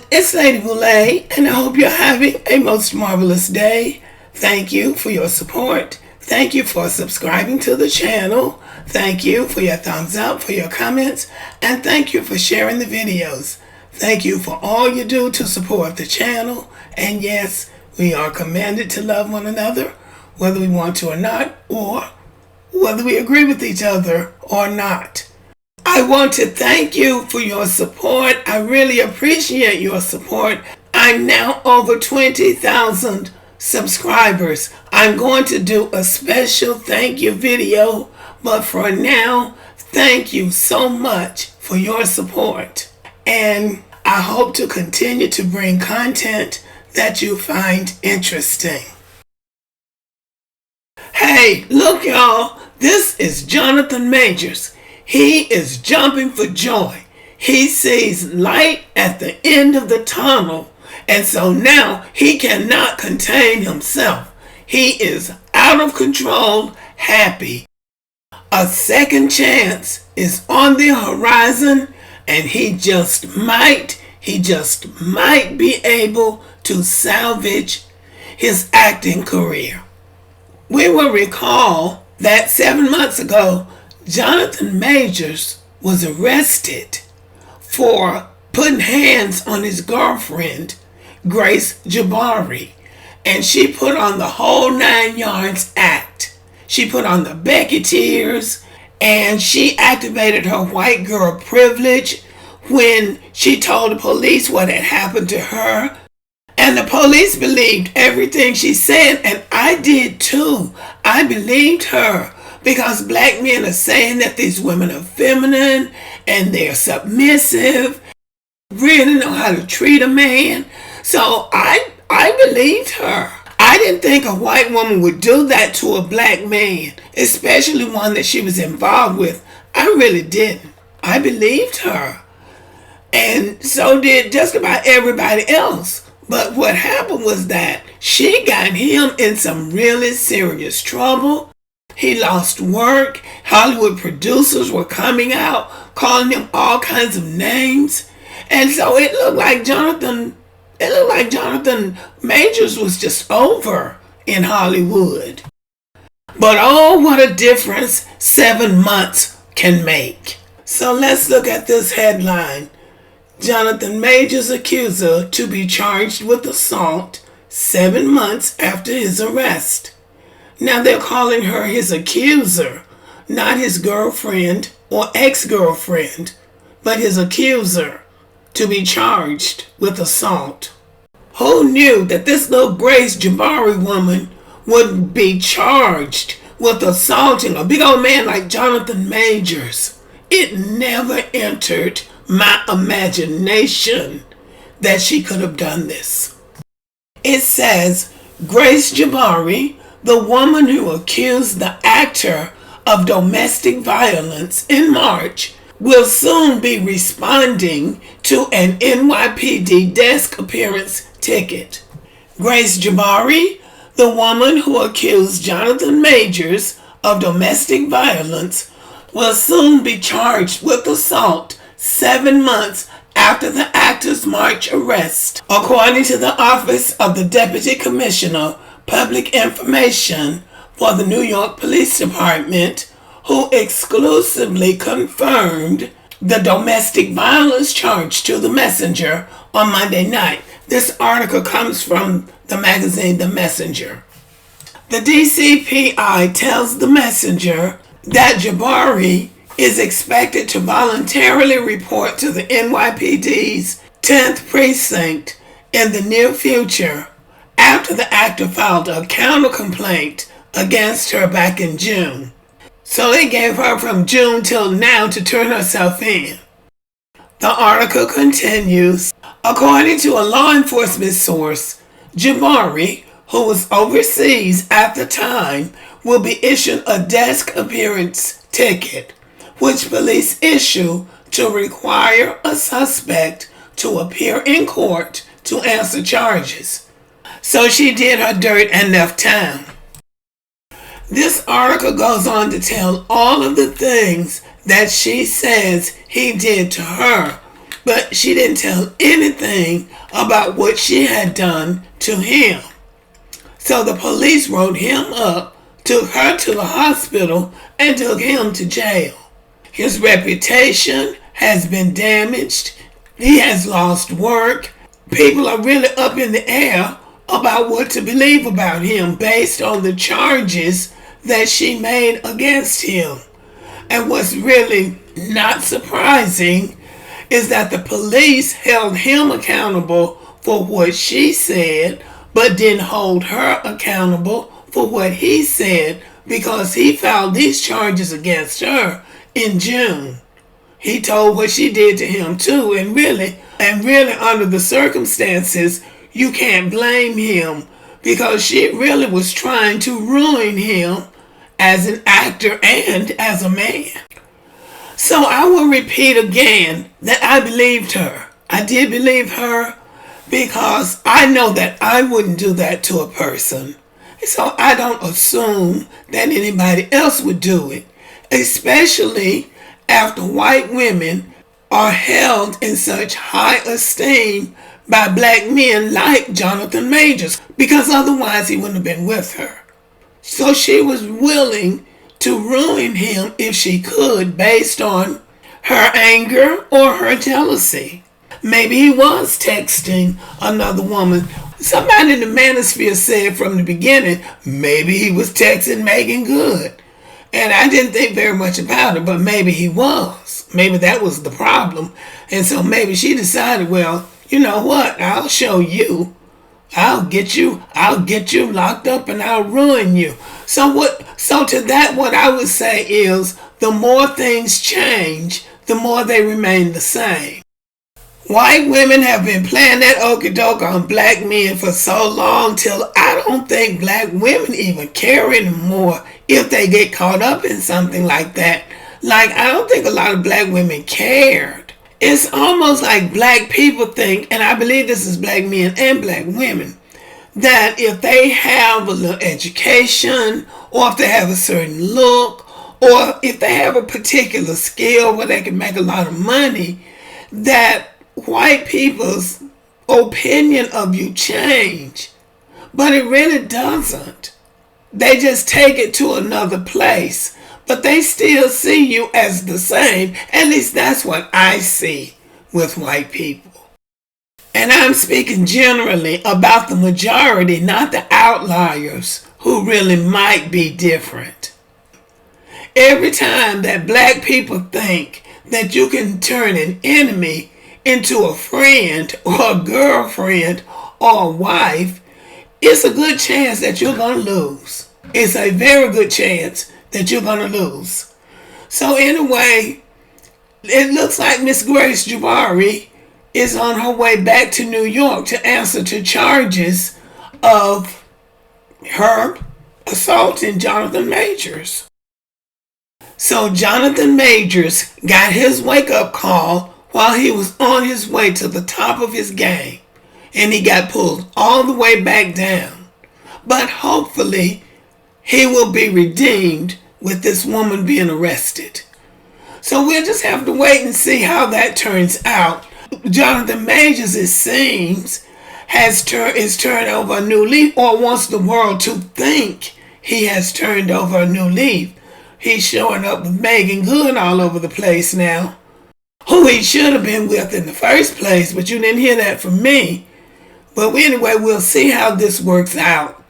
it's Lady Boulay, and I hope you're having a most marvelous day. Thank you for your support. Thank you for subscribing to the channel. Thank you for your thumbs up, for your comments, and thank you for sharing the videos. Thank you for all you do to support the channel. And yes, we are commanded to love one another, whether we want to or not, or whether we agree with each other or not. I want to thank you for your support. I really appreciate your support. I'm now over 20,000 subscribers. I'm going to do a special thank you video, but for now, thank you so much for your support. And I hope to continue to bring content that you find interesting. Hey, look y'all, this is Jonathan Majors. He is jumping for joy. He sees light at the end of the tunnel, and so now he cannot contain himself. He is out of control, happy. A second chance is on the horizon, and he just might be able to salvage his acting career. We will recall that 7 months ago, Jonathan Majors was arrested for putting hands on his girlfriend, Grace Jabbari, and she put on the whole 9 yards act. She put on the Becky tears, and she activated her white girl privilege when she told the police what had happened to her. And the police believed everything she said, and I did too. I believed her. Because black men are saying that these women are feminine and they're submissive, really know how to treat a man. So I believed her. I didn't think a white woman would do that to a black man, especially one that she was involved with. I really didn't. I believed her. And so did just about everybody else. But what happened was that she got him in some really serious trouble. He lost work. Hollywood producers were coming out, calling him all kinds of names. And so it looked like Jonathan Majors was just over in Hollywood. But oh, what a difference 7 months can make. So let's look at this headline. Jonathan Majors' accuser to be charged with assault 7 months after his arrest. Now they're calling her his accuser, not his girlfriend or ex-girlfriend, but his accuser, to be charged with assault. Who knew that this little Grace Jabbari woman would be charged with assaulting a big old man like Jonathan Majors? It never entered my imagination that she could have done this. It says Grace Jabbari, the woman who accused the actor of domestic violence in March, will soon be responding to an NYPD desk appearance ticket. Grace Jabbari, the woman who accused Jonathan Majors of domestic violence, will soon be charged with assault 7 months after the actor's March arrest, according to the Office of the Deputy Commissioner Public Information for the New York Police Department, who exclusively confirmed the domestic violence charge to the Messenger on Monday night. This article comes from the magazine The Messenger. The DCPI tells the Messenger that Jabbari is expected to voluntarily report to the NYPD's 10th precinct in the near future after the actor filed a counter-complaint against her back in June. So they gave her from June till now to turn herself in. The article continues, according to a law enforcement source, Jabbari, who was overseas at the time, will be issued a desk appearance ticket, which police issue to require a suspect to appear in court to answer charges. So she did her dirt and left town. This article goes on to tell all of the things that she says he did to her but she didn't tell anything about what she had done to him. So the police wrote him up, took her to the hospital, and took him to jail. His reputation has been damaged. He has lost work. People are really up in the air about what to believe about him based on the charges that she made against him. And what's really not surprising is that the police held him accountable for what she said, but didn't hold her accountable for what he said, because he filed these charges against her in June. He told what she did to him too, and really under the circumstances, you can't blame him, because she really was trying to ruin him as an actor and as a man. So I will repeat again that I believed her. I did believe her, because I know that I wouldn't do that to a person. So I don't assume that anybody else would do it, especially after white women are held in such high esteem by black men like Jonathan Majors, because otherwise he wouldn't have been with her. So she was willing to ruin him if she could, based on her anger or her jealousy. Maybe he was texting another woman. Somebody in the manosphere said from the beginning, maybe he was texting Megan Good. And I didn't think very much about it, but maybe he was. Maybe that was the problem. And so maybe she decided, well, you know what? I'll show you. I'll get you locked up and I'll ruin you. So to that, what I would say is, the more things change, the more they remain the same. White women have been playing that okie doke on black men for so long till I don't think black women even care anymore if they get caught up in something like that. Like, I don't think a lot of black women cared. It's almost like black people think, and I believe this is black men and black women, that if they have a little education, or if they have a certain look, or if they have a particular skill where they can make a lot of money, that white people's opinion of you change. But it really doesn't. They just take it to another place. But they still see you as the same. At least that's what I see with white people. And I'm speaking generally about the majority, not the outliers who really might be different. Every time that black people think that you can turn an enemy into a friend or a girlfriend or a wife, it's a good chance that you're going to lose. It's a very good chance that you're going to lose. So anyway, it looks like Miss Grace Jabbari is on her way back to New York to answer to charges of her assaulting Jonathan Majors. So Jonathan Majors got his wake-up call while he was on his way to the top of his game, and he got pulled all the way back down. But hopefully he will be redeemed with this woman being arrested. So we'll just have to wait and see how that turns out. Jonathan Majors, it seems, is turned over a new leaf, or wants the world to think he has turned over a new leaf. He's showing up with Megan Good all over the place now, who he should have been with in the first place, but you didn't hear that from me. But anyway, we'll see how this works out.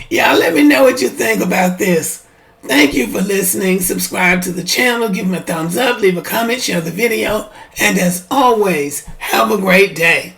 Y'all let me know what you think about this. Thank you for listening. Subscribe to the channel, give me a thumbs up, leave a comment, share the video, and as always, have a great day.